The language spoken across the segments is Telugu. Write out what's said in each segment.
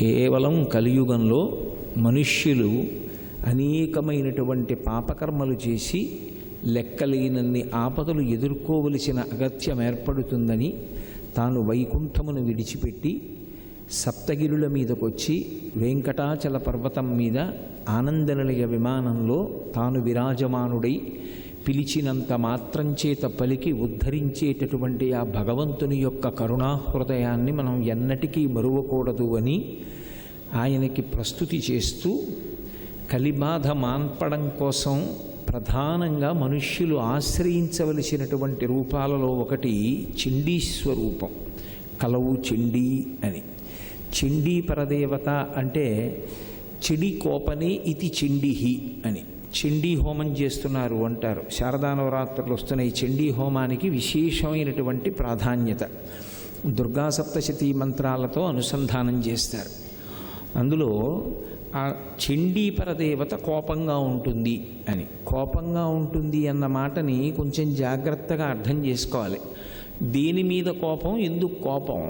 కేవలం కలియుగంలో మనుష్యులు అనేకమైనటువంటి పాపకర్మలు చేసి లెక్కలేనన్ని ఆపదలు ఎదుర్కోవలసిన అగత్యం ఏర్పడుతుందని తాను వైకుంఠమును విడిచిపెట్టి సప్తగిరుల మీదకొచ్చి వెంకటాచల పర్వతం మీద ఆనందనిలయ విమానంలో తాను విరాజమానుడై పిలిచినంత మాత్రం చేత పలికి ఉద్ధరించేటటువంటి ఆ భగవంతుని యొక్క కరుణాహృదయాన్ని మనం ఎన్నటికీ మరువకూడదు అని ఆయనకి ప్రస్తుతి చేస్తూ కలిబాధ మాన్పడం కోసం ప్రధానంగా మనుష్యులు ఆశ్రయించవలసినటువంటి రూపాలలో ఒకటి చండీస్వరూపం, కలవు చండీ అని. చండీ పరదేవత అంటే చెడి కోపనే ఇది చండీహి అని. చండీ హోమం చేస్తున్నారు అంటారు. శారదా నవరాత్రులు వస్తున్న ఈ చండీ హోమానికి విశేషమైనటువంటి ప్రాధాన్యత. దుర్గా సప్తశతీ మంత్రాలతో అనుసంధానం చేస్తారు. అందులో ఆ చండీ పరదేవత కోపంగా ఉంటుంది అని. కోపంగా ఉంటుంది అన్న మాటని కొంచెం జాగ్రత్తగా అర్థం చేసుకోవాలి. దేని మీద కోపం, ఎందుకు కోపం?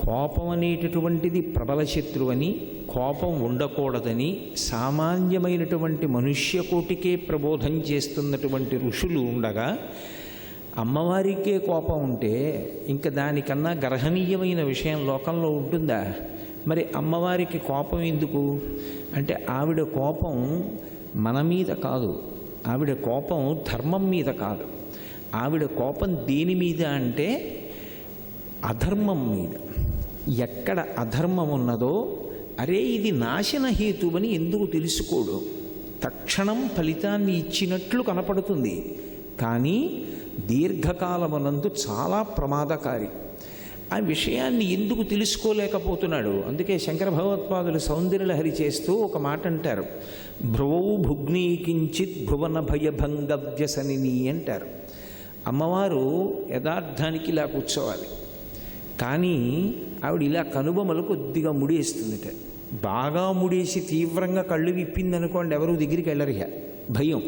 కోపం అనేటటువంటిది ప్రబల శత్రువని, కోపం ఉండకూడదని సామాన్యమైనటువంటి మనుష్యకోటికే ప్రబోధం చేస్తున్నటువంటి ఋషులు ఉండగా అమ్మవారికే కోపం ఉంటే ఇంకా దానికన్నా గ్రహణీయమైన విషయం లోకంలో ఉంటుందా? మరి అమ్మవారికి కోపం ఎందుకు అంటే ఆవిడ కోపం మన మీద కాదు, ఆవిడ కోపం ధర్మం మీద కాదు. ఆవిడ కోపం దేని మీద అంటే అధర్మం మీద. ఎక్కడ అధర్మం ఉన్నదో అరే ఇది నాశన హేతువని ఎందుకు తెలుసుకోడు? తక్షణం ఫలితాన్ని ఇచ్చినట్లు కనపడుతుంది, కానీ దీర్ఘకాలమునందు చాలా ప్రమాదకారి. ఆ విషయాన్ని ఎందుకు తెలుసుకోలేకపోతున్నాడు? అందుకే శంకర భగవత్పాదులు సౌందర్యలహరి చేస్తూ ఒక మాట అంటారు, భ్రువౌ భుగ్నీకించిత్ భువన భయభంగ వ్యసనిని అంటారు. అమ్మవారు యథార్థానికి ఇలా కూర్చోవాలి, కానీ ఆవిడ ఇలా కనుబొమలు కొద్దిగా ముడేస్తుందిట. బాగా ముడేసి తీవ్రంగా కళ్ళు విప్పిందనుకోండి ఎవరు దగ్గరికి వెళ్ళరిగా, భయం.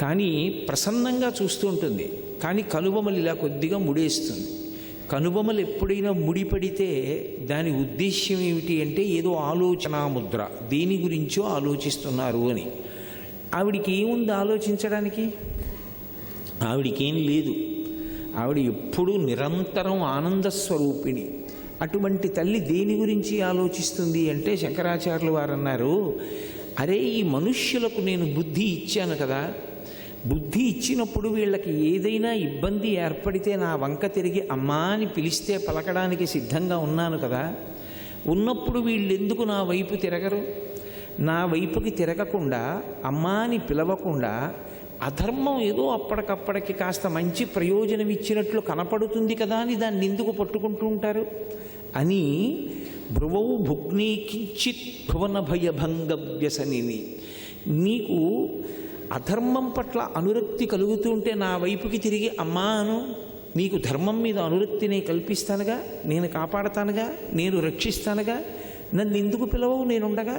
కానీ ప్రసన్నంగా చూస్తూ ఉంటుంది, కానీ కనుబొమలు ఇలా కొద్దిగా ముడేస్తుంది. కనుబొమలు ఎప్పుడైనా ముడిపడితే దాని ఉద్దేశ్యం ఏమిటి అంటే ఏదో ఆలోచనా ముద్ర, దేని గురించో ఆలోచిస్తున్నారు అని. ఆవిడికి ఏముంది ఆలోచించడానికి? ఆవిడికేం లేదు. ఆవిడ ఎప్పుడూ నిరంతరం ఆనందస్వరూపిణి. అటువంటి తల్లి దేని గురించి ఆలోచిస్తుంది అంటే శంకరాచార్యులు వారు అన్నారు, అరే ఈ మనుష్యులకు నేను బుద్ధి ఇచ్చాను కదా, బుద్ధి ఇచ్చినప్పుడు వీళ్ళకి ఏదైనా ఇబ్బంది ఏర్పడితే నా వంక తిరిగి అమ్మా అని పిలిస్తే పలకడానికి సిద్ధంగా ఉన్నాను కదా, ఉన్నప్పుడు వీళ్ళెందుకు నా వైపు తిరగరు? నా వైపుకి తిరగకుండా అమ్మా అని పిలవకుండా అధర్మం ఏదో అప్పటికప్పటికి కాస్త మంచి ప్రయోజనం ఇచ్చినట్లు కనపడుతుంది కదా అని దాన్ని ఎందుకు పట్టుకుంటూ ఉంటారు అని భ్రువౌ భుగ్నీకించిత్ భువన భయభంగ వ్యసనిని. నీకు అధర్మం పట్ల అనురక్తి కలుగుతూ ఉంటే నా వైపుకి తిరిగి అమ్మా అను. నీకు ధర్మం మీద అనురక్తి నేను కల్పిస్తానుగా, నేను కాపాడతానుగా, నేను రక్షిస్తానుగా. నన్ను ఎందుకు పిలవవు నేనుండగా?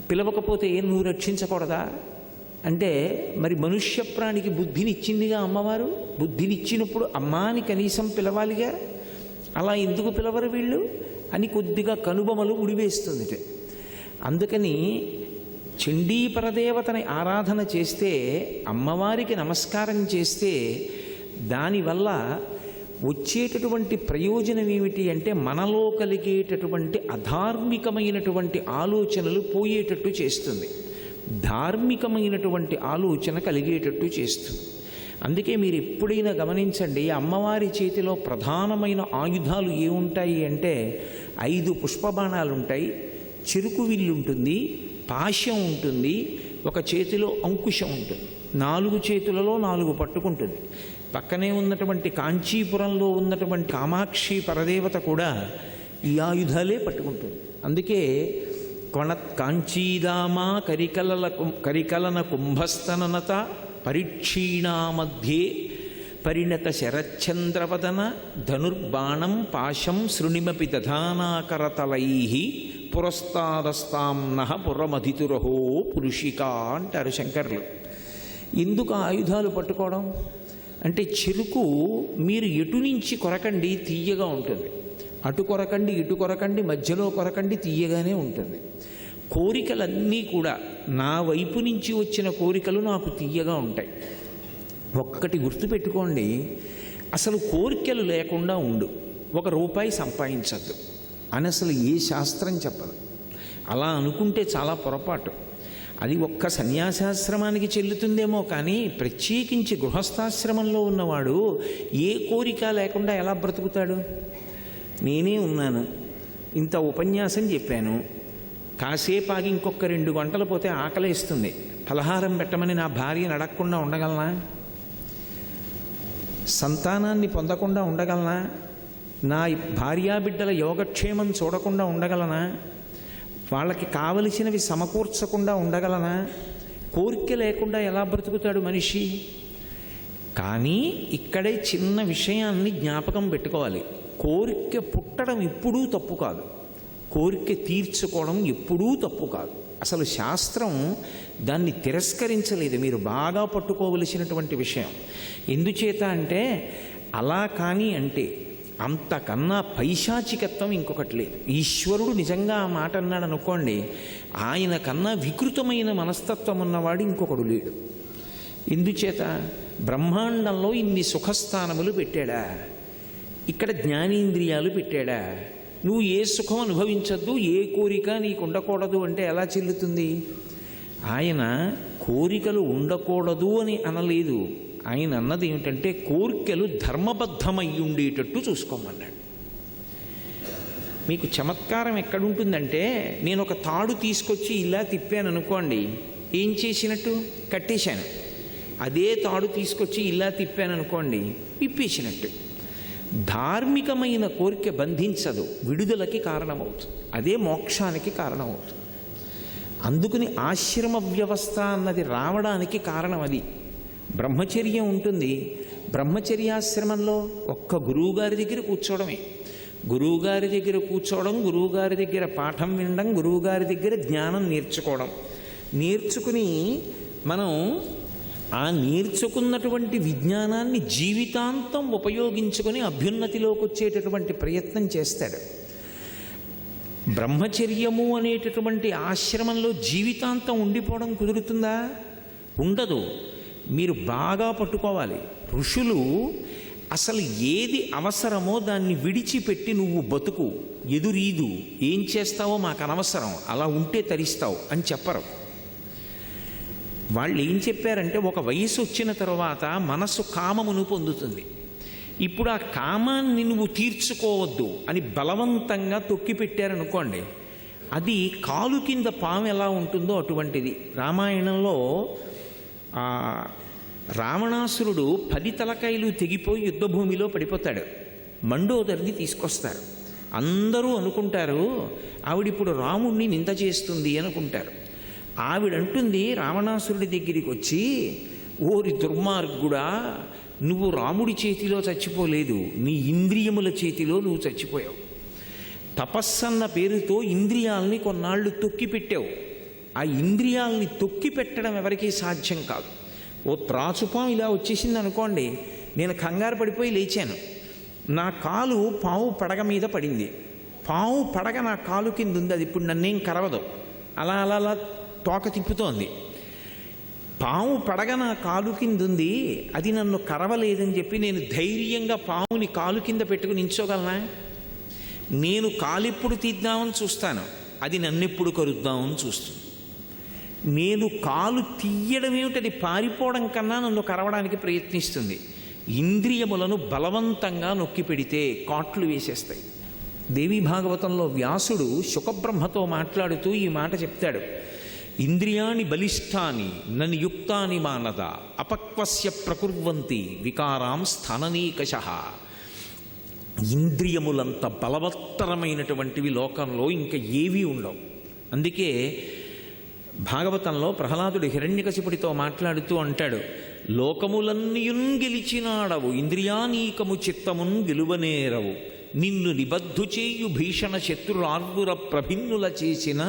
పిలవకపోతే ఏం నువ్వు రక్షించకూడదా అంటే మరి మనుష్య ప్రాణికి బుద్ధినిచ్చిందిగా అమ్మవారు. బుద్ధినిచ్చినప్పుడు అమ్మా అని కనీసం పిలవాలిగా. అలా ఎందుకు పిలవరు వీళ్ళు అని కొద్దిగా కనుబొమలు ఉడివేస్తుంది. అందుకని చండీ పరదేవతని ఆరాధన చేస్తే, అమ్మవారికి నమస్కారం చేస్తే దానివల్ల వచ్చేటటువంటి ప్రయోజనం ఏమిటి అంటే మనలో కలిగేటటువంటి అధార్మికమైనటువంటి ఆలోచనలు పోయేటట్టు చేస్తుంది, ధార్మికమైనటువంటి ఆలోచన కలిగేటట్టు చేస్తుంది. అందుకే మీరు ఎప్పుడైనా గమనించండి, అమ్మవారి చేతిలో ప్రధానమైన ఆయుధాలు ఏముంటాయి అంటే 5 పుష్పబాణాలు ఉంటాయి, చెరుకు విల్లు ఉంటుంది, పాశం ఉంటుంది, ఒక చేతిలో అంకుశం ఉంటుంది, 4 చేతులలో 4 పట్టుకుంటుంది. పక్కనే ఉన్నటువంటి కాంచీపురంలో ఉన్నటువంటి కామాక్షి పరదేవత కూడా ఈ ఆయుధాలే పట్టుకుంటుంది. అందుకే కాంచీదామా కరికలన కుంభస్తననత పరిక్షీణా మధ్యే పరిణత శరచ్చంద్రవదన ధనుర్బాణం పాశం శృణిమపి దధానాకరతలై పురస్తాదస్తాంనః పురమధితురహో పురుషికా అంటారు శంకర్లు. ఎందుకు ఆయుధాలు పట్టుకోవడం అంటే చెరుకు మీరు ఎటు నుంచి కొరకండి తీయగా ఉంటుంది, అటు కొరకండి ఇటు కొరకండి మధ్యలో కొరకండి తీయగానే ఉంటుంది. కోరికలన్నీ కూడా నా వైపు నుంచి వచ్చిన కోరికలు నాకు తీయగా ఉంటాయి. ఒక్కటి గుర్తుపెట్టుకోండి, అసలు కోరికలు లేకుండా ఉండు, 1 రూపాయి సంపాదించద్దు అని అసలు ఏ శాస్త్రం చెప్పదు. అలా అనుకుంటే చాలా పొరపాటు. అది ఒక్క సన్యాసాశ్రమానికి చెల్లుతుందేమో కానీ ప్రత్యేకించి గృహస్థాశ్రమంలో ఉన్నవాడు ఏ కోరిక లేకుండా ఎలా బ్రతుకుతాడు? నేనే ఉన్నాను, ఇంత ఉపన్యాసం చెప్పాను, కాసేపు ఆగి ఇంకొక 2 గంటలు పోతే ఆకలేస్తుంది, పలహారం పెట్టమని నా భార్యను అడగకుండా ఉండగలనా? సంతానాన్ని పొందకుండా ఉండగలనా? నా భార్యాబిడ్డల యోగక్షేమం చూడకుండా ఉండగలనా? వాళ్ళకి కావలసినవి సమకూర్చకుండా ఉండగలనా? కోరిక లేకుండా ఎలా బ్రతుకుతాడు మనిషి? కానీ ఇక్కడే చిన్న విషయాన్ని జ్ఞాపకం పెట్టుకోవాలి. కోరిక పుట్టడం ఎప్పుడూ తప్పు కాదు, కోరిక తీర్చుకోవడం ఎప్పుడూ తప్పు కాదు. అసలు శాస్త్రం దాన్ని తిరస్కరించలేదు. మీరు బాగా పట్టుకోవలసినటువంటి విషయం. ఎందుచేత అంటే అలా కానీ అంటే అంతకన్నా పైశాచికత్వం ఇంకొకటి లేదు. ఈశ్వరుడు నిజంగా ఆ మాట అన్నాడు అనుకోండి, ఆయన కన్నా వికృతమైన మనస్తత్వం ఉన్నవాడు ఇంకొకడు లేడు. ఎందుచేత బ్రహ్మాండంలో ఇన్ని సుఖస్థానములు పెట్టాడా, ఇక్కడ జ్ఞానేంద్రియాలు పెట్టాడా, నువ్వు ఏ సుఖం అనుభవించద్దు, ఏ కోరిక నీకు ఉండకూడదు అంటే ఎలా చెల్లుతుంది? ఆయన కోరికలు ఉండకూడదు అని అనలేదు. ఆయన అన్నది ఏమిటంటే కోరికలు ధర్మబద్ధమై ఉండేటట్టు చూసుకోమన్నాడు. మీకు చమత్కారం ఎక్కడుంటుందంటే, నేను ఒక తాడు తీసుకొచ్చి ఇలా తిప్పాను అనుకోండి, ఏం చేసినట్టు? కట్టేశాను. అదే తాడు తీసుకొచ్చి ఇలా తిప్పాను అనుకోండి, విప్పేసినట్టు. ధార్మికమైన కోరిక బంధించదు, విడుదలకి కారణమవుతుంది, అదే మోక్షానికి కారణమవుతుంది. అందుకని ఆశ్రమ వ్యవస్థ అన్నది రావడానికి కారణం అది. బ్రహ్మచర్యం ఉంటుంది, బ్రహ్మచర్యాశ్రమంలో ఒక్క గురువుగారి దగ్గర కూర్చోవడమే. గురువుగారి దగ్గర కూర్చోవడం, గురువుగారి దగ్గర పాఠం వినడం, గురువుగారి దగ్గర జ్ఞానం నేర్చుకోవడం. నేర్చుకుని మనం ఆ నేర్చుకున్నటువంటి విజ్ఞానాన్ని జీవితాంతం ఉపయోగించుకొని అభ్యున్నతిలోకి వచ్చేటటువంటి ప్రయత్నం చేస్తాడు. బ్రహ్మచర్యము అనేటటువంటి ఆశ్రమంలో జీవితాంతం ఉండిపోవడం కుదురుతుందా? ఉండదు. మీరు బాగా పట్టుకోవాలి. ఋషులు అసలు ఏది అవసరమో దాన్ని విడిచిపెట్టి నువ్వు బతుకు, ఎదురీదు, ఏం చేస్తావో మాకు అనవసరం, అలా ఉంటే తరిస్తావు అని చెప్పరు. వాళ్ళు ఏం చెప్పారంటే, ఒక వయసు వచ్చిన తర్వాత మనసు కామమును పొందుతుంది. ఇప్పుడు ఆ కామాన్ని నువ్వు తీర్చుకోవద్దు అని బలవంతంగా తొక్కిపెట్టారనుకోండి, అది కాలు కింద పాము ఎలా ఉంటుందో అటువంటిది. రామాయణంలో రావణాసురుడు 10 తలకాయలు తెగిపోయి యుద్ధభూమిలో పడిపోతాడు. మండోదరిని తీసుకొస్తారు. అందరూ అనుకుంటారు ఆవిడిప్పుడు రాముణ్ణి నింద చేస్తుంది అనుకుంటారు. ఆవిడంటుంది రావణాసురుడి దగ్గరికి వచ్చి, ఓరి దుర్మార్గుడా, నువ్వు రాముడి చేతిలో చచ్చిపోలేదు, నీ ఇంద్రియముల చేతిలో నువ్వు చచ్చిపోయావు. తపస్సన్న పేరుతో ఇంద్రియాల్ని కొన్నాళ్ళు తొక్కిపెట్టావు. ఆ ఇంద్రియాల్ని తొక్కి పెట్టడం ఎవరికీ సాధ్యం కాదు. ఓ త్రాచుపాము ఇలా వచ్చేసింది అనుకోండి, నేను కంగారు పడిపోయి లేచాను, నా కాలు పాము పడగ మీద పడింది, పాము పడగ నా కాలు కింద ఉంది, అది ఇప్పుడు నన్నేం కరవదు, అలా అలా అలా తోక తిప్పుతోంది. పాము పడగ నా కాలు కింద ఉంది, అది నన్ను కరవలేదని చెప్పి నేను ధైర్యంగా పాముని కాలు కింద పెట్టుకుని నించోగలనా? నేను కాలెప్పుడు తీద్దామని చూస్తాను, అది నన్నెప్పుడు కరుద్దామని చూస్తుంది. నేను కాలు తీయడం ఏమిటది, పారిపోవడం కన్నా నన్ను కరవడానికి ప్రయత్నిస్తుంది. ఇంద్రియములను బలవంతంగా నొక్కి పెడితే కాట్లు వేసేస్తాయి. దేవీ భాగవతంలో వ్యాసుడు శుకబ్రహ్మతో మాట్లాడుతూ ఈ మాట చెప్తాడు. ఇంద్రియాణి బలిష్టాని ననియుక్తాని మానద అపక్వస్య ప్రకుర్వంతి వికారాం స్థాననీకషః. ఇంద్రియములంత బలవత్తరమైనటువంటివి లోకంలో ఇంకా ఏవీ ఉండవు. అందుకే భాగవతంలో ప్రహ్లాదుడు హిరణ్యకశిపుడితో మాట్లాడుతూ అంటాడు, లోకములన్నీయున్ గెలిచినాడవు, ఇంద్రియానీకము చిత్తమున్ గెలువనేరవు, నిన్ను నిబద్ధు చేయు భీషణ శత్రురార్వుర ప్రభిన్నుల చేసిన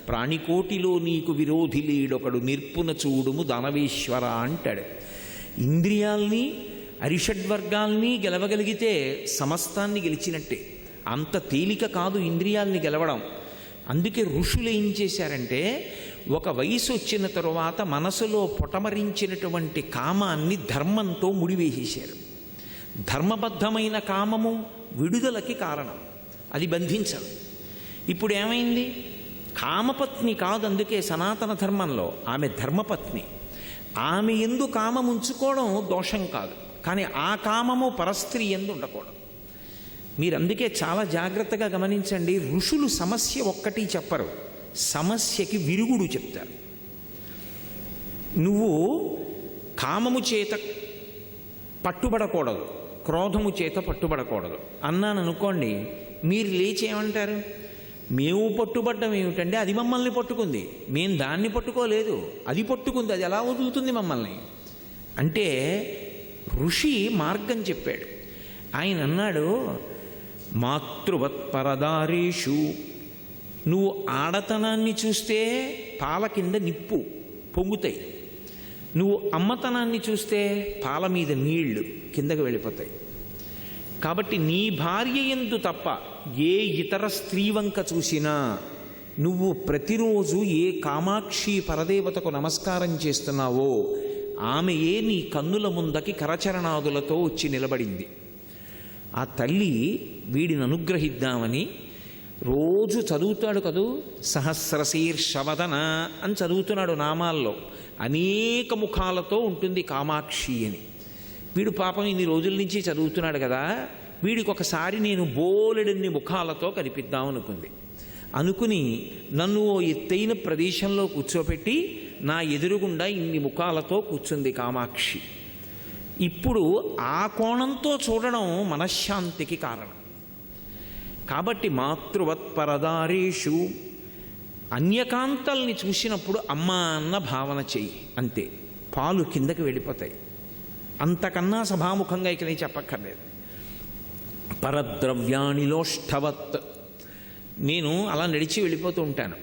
ప్రాణికోటిలో నీకు విరోధి లేడొకడు నిర్పున చూడుము దానవేశ్వర అంటాడు. ఇంద్రియాల్ని అరిషడ్వర్గాల్ని గెలవగలిగితే సమస్తాన్ని గెలిచినట్టే. అంత తేలిక కాదు ఇంద్రియాల్ని గెలవడం. అందుకే ఋషులు ఏం చేశారంటే ఒక వయసు వచ్చిన తరువాత మనసులో పొటమరించినటువంటి కామాన్ని ధర్మంతో ముడివేసేశారు. ధర్మబద్ధమైన కామము విడుదలకి కారణం, అది బంధించదు. ఇప్పుడు ఏమైంది? కామపత్ని కాదు, అందుకే సనాతన ధర్మంలో ఆమె ధర్మపత్ని. ఆమె ఎందు కామం ఉంచుకోవడం దోషం కాదు, కానీ ఆ కామము పరస్త్రీ ఎందు ఉండకూడదు. మీరు అందుకే చాలా జాగ్రత్తగా గమనించండి. ఋషులు సమస్య ఒక్కటి చెప్పరు, సమస్యకి విరుగుడు చెప్తారు. నువ్వు కామము చేత పట్టుబడకూడదు, క్రోధము చేత పట్టుబడకూడదు అన్నాను అనుకోండి, మీరు లేచి ఏమంటారు? మేము పట్టుబడ్డం ఏమిటండి, అది మమ్మల్ని పట్టుకుంది, మేము దాన్ని పట్టుకోలేదు, అది పట్టుకుంది, అది ఎలా వదులుతుంది మమ్మల్ని అంటే ఋషి మార్గం చెప్పాడు. ఆయన అన్నాడు, మాతృవత్పరదారేషు, నువ్వు ఆడతనాన్ని చూస్తే పాల కింద నిప్పు పొంగుతాయి, నువ్వు అమ్మతనాన్ని చూస్తే పాల మీద నీళ్లు కిందకు వెళ్ళిపోతాయి. కాబట్టి నీ భార్య యందు తప్ప ఏ ఇతర స్త్రీ వంక చూసినా నువ్వు ప్రతిరోజు ఏ కామాక్షి పరదేవతకు నమస్కారం చేస్తున్నావో ఆమెయే నీ కన్నుల ముందకి కరచరణాదులతో వచ్చి నిలబడింది. ఆ తల్లి వీడిని అనుగ్రహిద్దామని రోజు చదువుతాడు కదూ, సహస్రశీర్షవదన అని చదువుతున్నాడు నామాల్లో. అనేక ముఖాలతో ఉంటుంది కామాక్షి అని. వీడు పాపం ఇన్ని రోజుల నుంచి చదువుతున్నాడు కదా, వీడికి ఒకసారి నేను బోలెడన్ని ముఖాలతో కనిపిద్దామనుకుంది. అనుకుని నన్ను ఓ ఎత్తైన ప్రదేశంలో కూర్చోపెట్టి నా ఎదురుగుండా ఇన్ని ముఖాలతో కూర్చుంది కామాక్షి. ఇప్పుడు ఆ కోణంతో చూడడం మనశ్శాంతికి కారణం. కాబట్టి మాతృవత్పరదారేషు, అన్యకాంతల్ని చూసినప్పుడు అమ్మ అన్న భావన చెయ్యి, అంతే, పాలు కిందకి వెళ్ళిపోతాయి. అంతకన్నా సభాముఖంగా ఇక నేను చెప్పక్కర్లేదు. పరద్రవ్యాణిలోష్ఠవత్, నేను అలా నడిచి వెళ్ళిపోతూ ఉంటాను,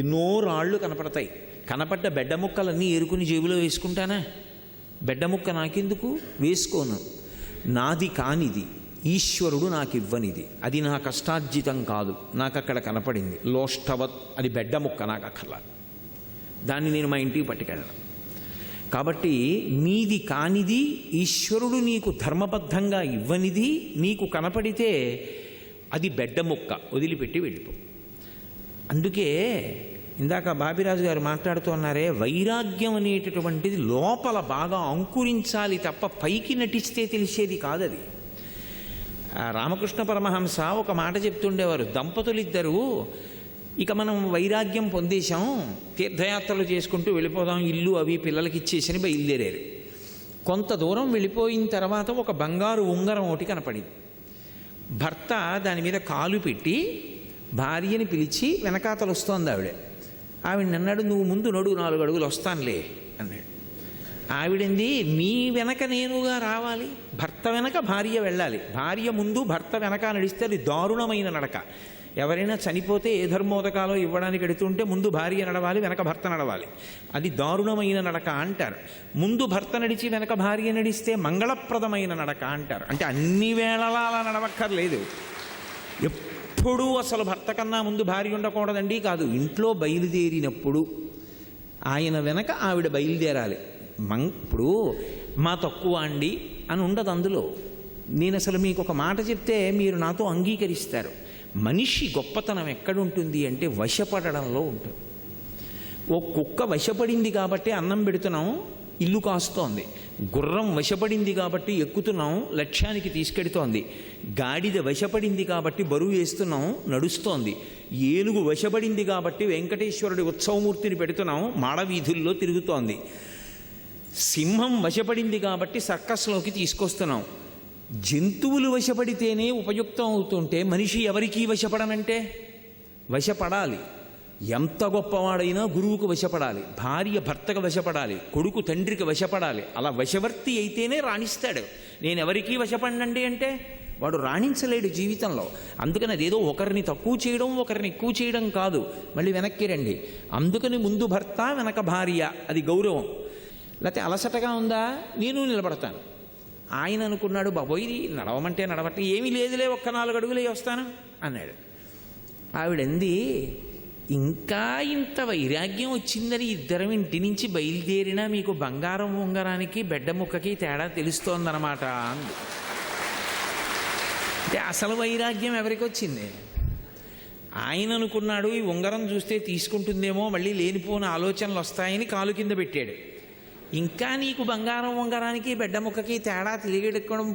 ఎన్నో రాళ్ళు కనపడతాయి, కనపడ్డ బెడ్డ ముక్కలన్నీ ఏరుకుని జేబులో వేసుకుంటానా? బెడ్డ ముక్క నాకెందుకు? వేసుకోను. నాది కానిది ఈశ్వరుడు నాకు ఇవ్వనిది, అది నా కష్టార్జితం కాదు, నాకు అక్కడ కనపడింది లోష్ఠవత్, అది బెడ్డ ముక్క, నాకు అక్కర్లా, దాన్ని నేను మా ఇంటికి పట్టుకెళ్ళను. కాబట్టి నీది కానిది, ఈశ్వరుడు నీకు ధర్మబద్ధంగా ఇవ్వనిది నీకు కనపడితే అది బెడ్డ ముక్క, వదిలిపెట్టి వెళ్ళిపో. అందుకే ఇందాక బాపిరాజు గారు మాట్లాడుతూ అన్నారే, వైరాగ్యం అనేటటువంటిది లోపల బాగా అంకురించాలి తప్ప పైకి నటిస్తే తెలిసేది కాదది. రామకృష్ణ పరమహంస ఒక మాట చెప్తుండేవారు, దంపతులిద్దరూ ఇక మనం వైరాగ్యం పొందేశాం, తీర్థయాత్రలు చేసుకుంటూ వెళ్ళిపోదాం, ఇల్లు అవి పిల్లలకి ఇచ్చేసని బయలుదేరారు. కొంత దూరం వెళ్ళిపోయిన తర్వాత ఒక బంగారు ఉంగరం ఒకటి కనపడింది. భర్త దాని మీద కాలు పెట్టి భార్యని పిలిచి వెనకాతలు వస్తోంది ఆవిడ అన్నాడు, నువ్వు ముందు నడు, 4 అడుగులు వస్తానులే అన్నాడు. ఆవిడంది, నీ వెనక నేనుగా రావాలి, భర్త వెనక భార్య వెళ్ళాలి, భార్య ముందు భర్త వెనక నడిస్తే అది దారుణమైన నడక. ఎవరైనా చనిపోతే ఏ ధర్మోదకాలో ఇవ్వడానికి ఎడుతుంటే ముందు భార్య నడవాలి, వెనక భర్త నడవాలి, అది దారుణమైన నడక అంటారు. ముందు భర్త నడిచి వెనక భార్య నడిస్తే మంగళప్రదమైన నడక అంటారు. అంటే అన్ని వేళలా అలా నడవక్కర్లేదు, ఎప్పుడూ అసలు భర్త కన్నా ముందు భార్య ఉండకూడదండి కాదు, ఇంట్లో బయలుదేరినప్పుడు ఆయన వెనక ఆవిడ బయలుదేరాలి. ఇప్పుడు మా తక్కువ అండి అని ఉండదు అందులో. నేను అసలు మీకు ఒక మాట చెప్తే మీరు నాతో అంగీకరిస్తారు. మనిషి గొప్పతనం ఎక్కడుంటుంది అంటే వశపడడంలో ఉంటుంది. ఓ కుక్క వశపడింది కాబట్టి అన్నం పెడుతున్నాం, ఇల్లు కాస్తోంది. గుర్రం వశపడింది కాబట్టి ఎక్కుతున్నాం, లక్ష్యానికి తీసుకెడుతోంది. గాడిద వశపడింది కాబట్టి బరువు వేస్తున్నాం, నడుస్తోంది. ఏనుగు వశపడింది కాబట్టి వెంకటేశ్వరుడి ఉత్సవమూర్తిని పెడుతున్నాం, మాడవీధుల్లో తిరుగుతోంది. సింహం వశపడింది కాబట్టి సర్కస్లోకి తీసుకొస్తున్నాం. జంతువులు వశపడితేనే ఉపయుక్తం అవుతుంటే మనిషి ఎవరికీ వశపడనంటే? వశపడాలి. ఎంత గొప్పవాడైనా గురువుకు వశపడాలి, భార్య భర్తకు వశపడాలి, కొడుకు తండ్రికి వశపడాలి. అలా వశవర్తి అయితేనే రాణిస్తాడు. నేను ఎవరికీ వశపడినండి అంటే వాడు రాణించలేడు జీవితంలో. అందుకని అదేదో ఒకరిని తక్కువ చేయడం ఒకరిని ఎక్కువ చేయడం కాదు, మళ్ళీ వెనక్కి రండి. అందుకని ముందు భర్త వెనక భార్య, అది గౌరవం. లేకపోతే అలసటగా ఉందా, నేను నిలబడతాను, ఆయన అనుకున్నాడు, బాబోయ్ ఇది నడవమంటే నడవట్లే, ఏమీ లేదులే, ఒక్క 4 అడుగులే వస్తాను అన్నాడు. ఆవిడంది, ఇంకా ఇంత వైరాగ్యం వచ్చిందని ఇద్దరం ఇంటి నుంచి బయలుదేరినా మీకు బంగారం ఉంగరానికి బెడ్డ ముక్కకి తేడా తెలుస్తోందన్నమాట అంది. అంటే అసలు వైరాగ్యం ఎవరికి వచ్చింది? ఆయన అనుకున్నాడు ఈ ఉంగరం చూస్తే తీసుకుంటుందేమో, మళ్ళీ లేనిపోని ఆలోచనలు వస్తాయని కాలు కింద పెట్టాడు. ఇంకా నీకు బంగారం ఉంగరానికి బెడ్డ ముక్కకి తేడా తెలియడం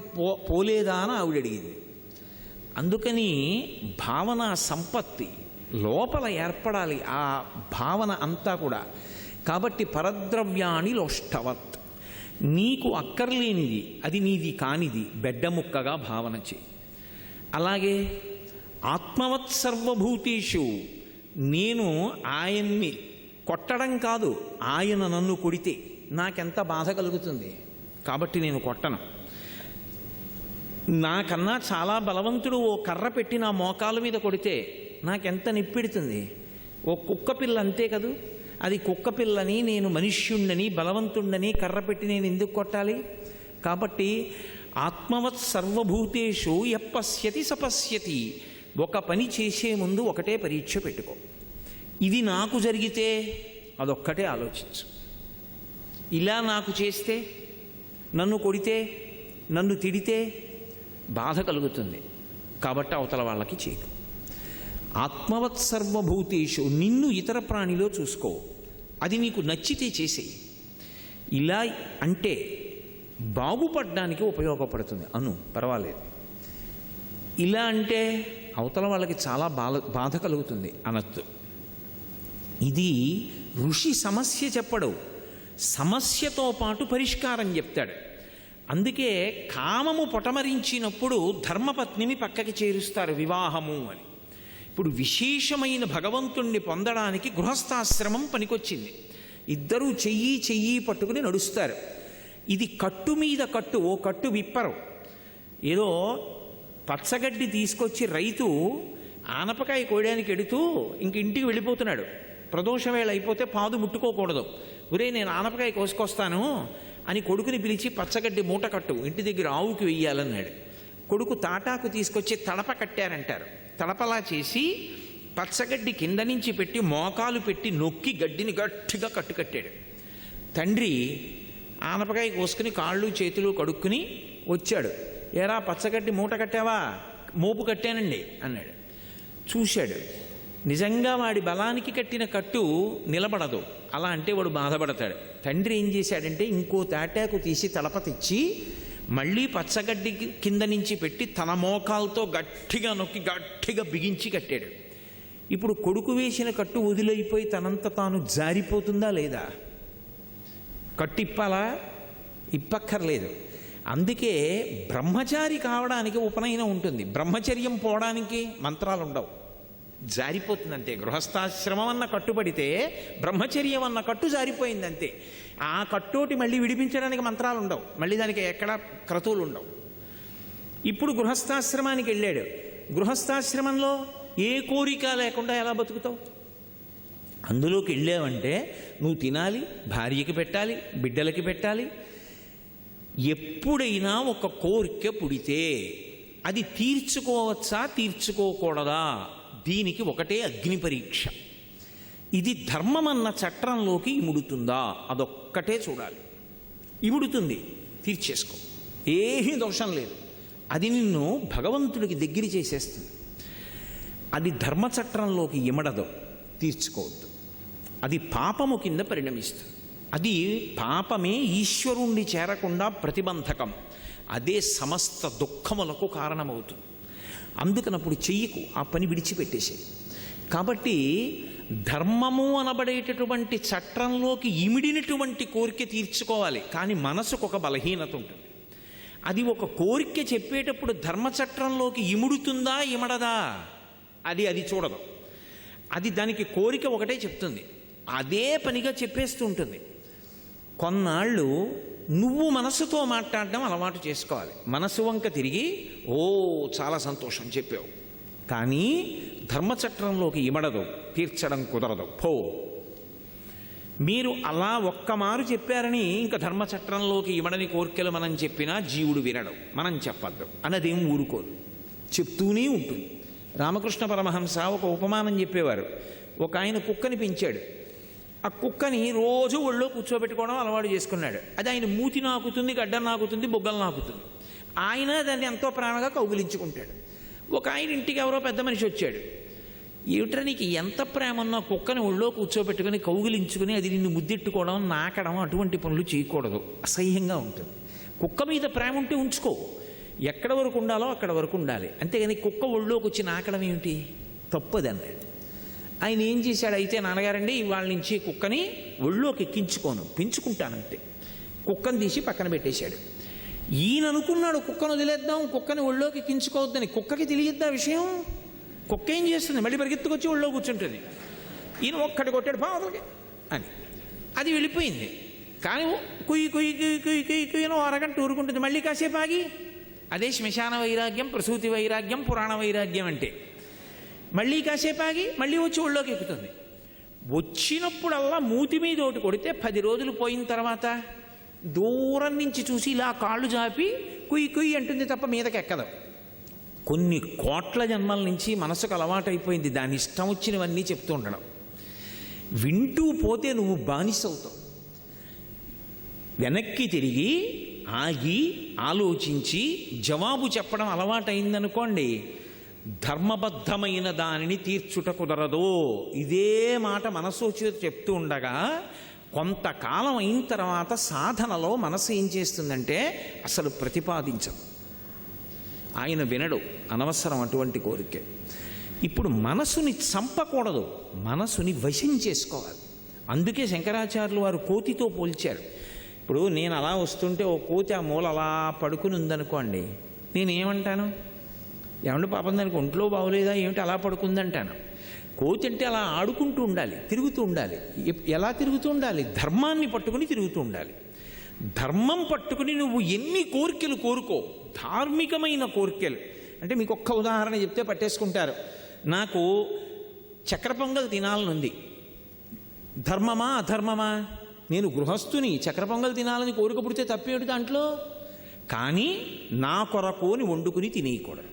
పోలేదా అని ఆవిడ అడిగింది. అందుకని భావన సంపత్తి లోపల ఏర్పడాలి, ఆ భావన అంతా కూడా. కాబట్టి పరద్రవ్యాణి లోష్టవత్, నీకు అక్కర్లేనిది, అది నీది కానిది బెడ్డ ముక్కగా భావన చేయి. అలాగే ఆత్మవత్ సర్వభూతేషు, నేను ఆయన్ని కొట్టడం కాదు, ఆయన నన్ను కొడితే నాకెంత బాధ కలుగుతుంది, కాబట్టి నేను కొట్టను. నాకన్నా చాలా బలవంతుడు ఓ కర్ర పెట్టి నా మోకాల మీద కొడితే నాకెంత నిప్పెడుతుంది. ఓ కుక్క పిల్ల అంతే కదూ, అది కుక్క పిల్లని నేను మనుష్యుణ్ణని బలవంతుణ్ణని కర్ర పెట్టి నేను ఎందుకు కొట్టాలి? కాబట్టి ఆత్మవత్ సర్వభూతేషు యప్పశ్యతి సపశ్యతి, ఒక పని చేసే ముందు ఒకటే పరీక్ష పెట్టుకో, ఇది నాకు జరిగితే అదొక్కటే ఆలోచించు. ఇలా నాకు చేస్తే, నన్ను కొడితే, నన్ను తిడితే బాధ కలుగుతుంది, కాబట్టి అవతల వాళ్ళకి చేయకు. ఆత్మవత్ సర్వభూతేషు, నిన్ను ఇతర ప్రాణిలో చూసుకో, అది నీకు నచ్చితే చేసేయి. ఇలా అంటే బాగుపడడానికి ఉపయోగపడుతుంది అను, పర్వాలేదు. ఇలా అంటే అవతల వాళ్ళకి చాలా బాధ కలుగుతుంది అనొద్దు. ఇది ఋషి సమస్య చెప్పడు, సమస్యతో పాటు పరిష్కారం చెప్తాడు. అందుకే కామము పొటమరించినప్పుడు ధర్మపత్నిని పక్కకి చేరుస్తారు వివాహము అని. ఇప్పుడు విశేషమైన భగవంతుణ్ణి పొందడానికి గృహస్థాశ్రమం పనికొచ్చింది. ఇద్దరూ చెయ్యి పట్టుకుని నడుస్తారు. ఇది కట్టు మీద కట్టు, ఓ కట్టు విప్పరు. ఏదో పచ్చగడ్డి తీసుకొచ్చి రైతు ఆనపకాయ కోయడానికి ఎడుతూ ఇంక ఇంటికి వెళ్ళిపోతున్నాడు. ప్రదోషం వేళ అయిపోతే పాదు ముట్టుకోకూడదు. ఒరే నేను ఆనపకాయ కోసుకొస్తాను అని కొడుకుని పిలిచి పచ్చగడ్డి మూట కట్టు, ఇంటి దగ్గర ఆవుకి వెయ్యాలన్నాడు. కొడుకు తాటాకు తీసుకొచ్చి తడప కట్టారంటారు. తడపలా చేసి పచ్చగడ్డి కింద నుంచి పెట్టి మోకాలు పెట్టి నొక్కి గడ్డిని గట్టిగా కట్టుకట్టాడు. తండ్రి ఆనపకాయ కోసుకుని కాళ్ళు చేతులు కడుక్కుని వచ్చాడు. ఏరా పచ్చగడ్డి మూట కట్టావా? మోపు కట్టానండి అన్నాడు. చూశాడు, నిజంగా వాడి బలానికి కట్టిన కట్టు నిలబడదు. అలా అంటే వాడు బాధపడతాడు. తండ్రి ఏం చేశాడంటే ఇంకో తాటాకు తీసి తలప తెచ్చి మళ్ళీ పచ్చగడ్డి కింద నుంచి పెట్టి తన మోకాలతో గట్టిగా నొక్కి గట్టిగా బిగించి కట్టాడు. ఇప్పుడు కొడుకు వేసిన కట్టు వదిలైపోయి తనంత తాను జారిపోతుందా లేదా? కట్టిప్పాలా? ఇప్పక్కర్లేదు. అందుకే బ్రహ్మచారి కావడానికి ఉపనయనం ఉంటుంది, బ్రహ్మచర్యం పోవడానికి మంత్రాలు ఉండవు, జారిపోతుందంతే. గృహస్థాశ్రమం అన్న కట్టుబడితే బ్రహ్మచర్యం అన్న కట్టు జారిపోయిందంతే. ఆ కట్టోటి మళ్ళీ విడిపించడానికి మంత్రాలు ఉండవు, మళ్ళీ దానికి ఎక్కడ క్రతువులు ఉండవు. ఇప్పుడు గృహస్థాశ్రమానికి వెళ్ళాడు. గృహస్థాశ్రమంలో ఏ కోరిక లేకుండా ఎలా బతుకుతావు? అందులోకి వెళ్ళావంటే నువ్వు తినాలి, భార్యకి పెట్టాలి, బిడ్డలకి పెట్టాలి. ఎప్పుడైనా ఒక కోరిక పుడితే అది తీర్చుకోవచ్చా తీర్చుకోకూడదా, దీనికి ఒకటే అగ్ని పరీక్ష. ఇది ధర్మం అన్న చట్రంలోకి ఇముడుతుందా, అదొక్కటే చూడాలి. ఇముడుతుంది, తీర్చేసుకో, ఏమీ దోషం లేదు. అది నిన్ను భగవంతుడికి దగ్గర చేసేస్తుంది. అది ధర్మచట్రంలోకి ఇమడదు, తీర్చుకోవద్దు. అది పాపము కింద పరిణమిస్తుంది. అది పాపమే ఈశ్వరుణ్ణి చేరకుండా ప్రతిబంధకం. అదే సమస్త దుఃఖములకు కారణమవుతుంది. అందుకనప్పుడు చెయ్యకు, ఆ పని విడిచిపెట్టేసే. కాబట్టి ధర్మము అనబడేటటువంటి చట్రంలోకి ఇమిడినటువంటి కోరిక తీర్చుకోవాలి. కానీ మనసుకు ఒక బలహీనత ఉంటుంది. అది ఒక కోరిక చెప్పేటప్పుడు ధర్మచట్రంలోకి ఇముడుతుందా ఇమడదా అది చూడదు. అది దానికి కోరిక ఒకటే చెప్తుంది, అదే పనిగా చెప్పేస్తూ ఉంటుంది. కొన్నాళ్ళు నువ్వు మనసుతో మాట్లాడడం అలవాటు చేసుకోవాలి. మనసు వంక తిరిగి ఓ చాలా సంతోషం చెప్పావు, కానీ ధర్మచట్రంలోకి ఇమడదు, తీర్చడం కుదరదు, పో. మీరు అలా ఒక్కమారు చెప్పారని ఇంకా ధర్మచట్రంలోకి ఇవ్వడని కోరికలు మనం చెప్పినా జీవుడు వినడు, మనం చెప్పద్దు అన్నదేం ఊరుకోదు, చెప్తూనే ఉంటుంది. రామకృష్ణ పరమహంస ఒక ఉపమానం చెప్పేవారు. ఒక ఆయన కుక్కని పెంచాడు. ఆ కుక్కని రోజు ఒళ్ళో కూర్చోబెట్టుకోవడం అలవాటు చేసుకున్నాడు. అది ఆయన మూతి నాకుతుంది, గడ్డం నాకుతుంది, బొగ్గలు నాకుతుంది. ఆయన దాన్ని ఎంతో ప్రేమగా కౌగిలించుకుంటాడు. ఒక ఆయన ఇంటికి ఎవరో పెద్ద మనిషి వచ్చాడు. ఏమిట్రా నీకు ఎంత ప్రేమ ఉన్నా కుక్కని ఒళ్ళో కూర్చోబెట్టుకుని కౌగిలించుకుని అది నిన్ను ముద్దెట్టుకోవడం, నాకడం అటువంటి పనులు చేయకూడదు, అసహ్యంగా ఉంటుంది. కుక్క మీద ప్రేమ ఉంటే ఉంచుకో, ఎక్కడ వరకు ఉండాలో అక్కడ వరకు ఉండాలి. అంతేగాని కుక్క ఒళ్ళోకి వచ్చి నాకడం ఏమిటి, తప్పది అన్నాడు. ఆయన ఏం చేశాడు, అయితే నాన్నగారండి ఇవాళ నుంచి కుక్కని ఒళ్ళోకి ఎక్కించుకోను, పెంచుకుంటానంటే. కుక్కను తీసి పక్కన పెట్టేశాడు. ఈయన అనుకున్నాడు కుక్కను వదిలేద్దాం, కుక్కని ఒళ్ళోకి ఎక్కించుకోవద్దని. కుక్కకి తెలియద్దా విషయం? కుక్క ఏం చేస్తుంది, మళ్ళీ పరిగెత్తుకొచ్చి ఒళ్ళో కూర్చుంటుంది. ఈయన ఒక్కటి కొట్టాడు పావులకి అని, అది వెళ్ళిపోయింది. కానీ కుయ్యి కుయ్యి కుయ్యి కుయ్యి కుయ్యి కుయ్యను అరగంట ఊరుకుంటుంది. మళ్ళీ కాసేపు ఆగి, అదే శ్మశాన వైరాగ్యం, ప్రసూతి వైరాగ్యం, పురాణ వైరాగ్యం అంటే. మళ్ళీ కాసేపు ఆగి మళ్ళీ వచ్చి ఒళ్ళోకి ఎక్కుతుంది. వచ్చినప్పుడల్లా మూతి మీద ఒకటి కొడితే 10 రోజులు పోయిన తర్వాత దూరం నుంచి చూసి ఇలా కాళ్ళు జాపి కుయ్యి కుయ్యి అంటుంది తప్ప మీదకి ఎక్కదు. కొన్ని కోట్ల జన్మల నుంచి మనసుకు అలవాటైపోయింది దాని ఇష్టం వచ్చినవన్నీ చెప్తూ ఉండడం. వింటూ పోతే నువ్వు బానిసవుతావు. వెనక్కి తిరిగి ఆగి ఆలోచించి జవాబు చెప్పడం అలవాటైందనుకోండి, ధర్మబద్ధమైన దానిని తీర్చుట కుదరదు. ఇదే మాట మనసు చెప్తూ ఉండగా కొంతకాలం అయిన తర్వాత సాధనలో మనసు ఏం చేస్తుందంటే అసలు ప్రతిపాదించదు. ఆయన వినడు, అనవసరం అటువంటి కోరిక. ఇప్పుడు మనసుని చంపకూడదు, మనసుని వశం చేసుకోవాలి. అందుకే శంకరాచార్యులు వారు కోతితో పోల్చారు. ఇప్పుడు నేను అలా వస్తుంటే ఓ కోతి ఆ మూల అలా పడుకుని ఉందనుకోండి, నేనేమంటాను, ఏమంటే పాపం దానికి ఒంట్లో బాగోలేదా ఏమిటి అలా పడుకుందంటాను. కోతి అంటే అలా ఆడుకుంటూ ఉండాలి, తిరుగుతూ ఉండాలి. ఎలా తిరుగుతూ ఉండాలి? ధర్మాన్ని పట్టుకుని తిరుగుతూ ఉండాలి. ధర్మం పట్టుకుని నువ్వు ఎన్ని కోరికలు కోరుకో, ధార్మికమైన కోరికలు. అంటే మీకు ఒక్క ఉదాహరణ చెప్తే పట్టేసుకుంటారు. నాకు చక్కెర పొంగల్ తినాలనుంది, ధర్మమా అధర్మమా? నేను గృహస్థుని, చక్కెర పొంగల్ తినాలని కోరిక పుడితే తప్పేమిటి దాంట్లో? కానీ నా కొరకోని వండుకుని తినేయకూడదు.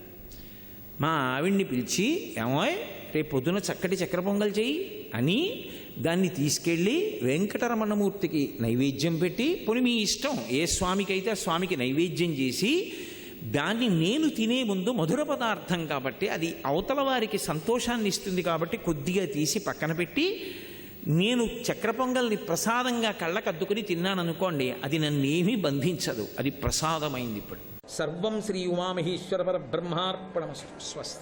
మా ఆవిడ్ని పిలిచి, ఏమోయ్ రేపు పొద్దున చక్కటి చక్కెర పొంగల్ చెయ్యి అని దాన్ని తీసుకెళ్ళి వెంకటరమణమూర్తికి నైవేద్యం పెట్టి, పోనీ మీ ఇష్టం ఏ స్వామికి అయితే ఆ స్వామికి నైవేద్యం చేసి, దాన్ని నేను తినే ముందు మధుర పదార్థం కాబట్టి అది అవతల వారికి సంతోషాన్ని ఇస్తుంది కాబట్టి కొద్దిగా తీసి పక్కన పెట్టి, నేను చక్కెర పొంగల్ని ప్రసాదంగా కళ్ళకద్దుకుని తిన్నాను అనుకోండి, అది నన్నేమీ బంధించదు, అది ప్రసాదమైంది. ఇప్పుడు సర్వం శ్రీ ఉమామహేశ్వర పరబ్రహ్మార్పణమస్తు. స్వస్తి.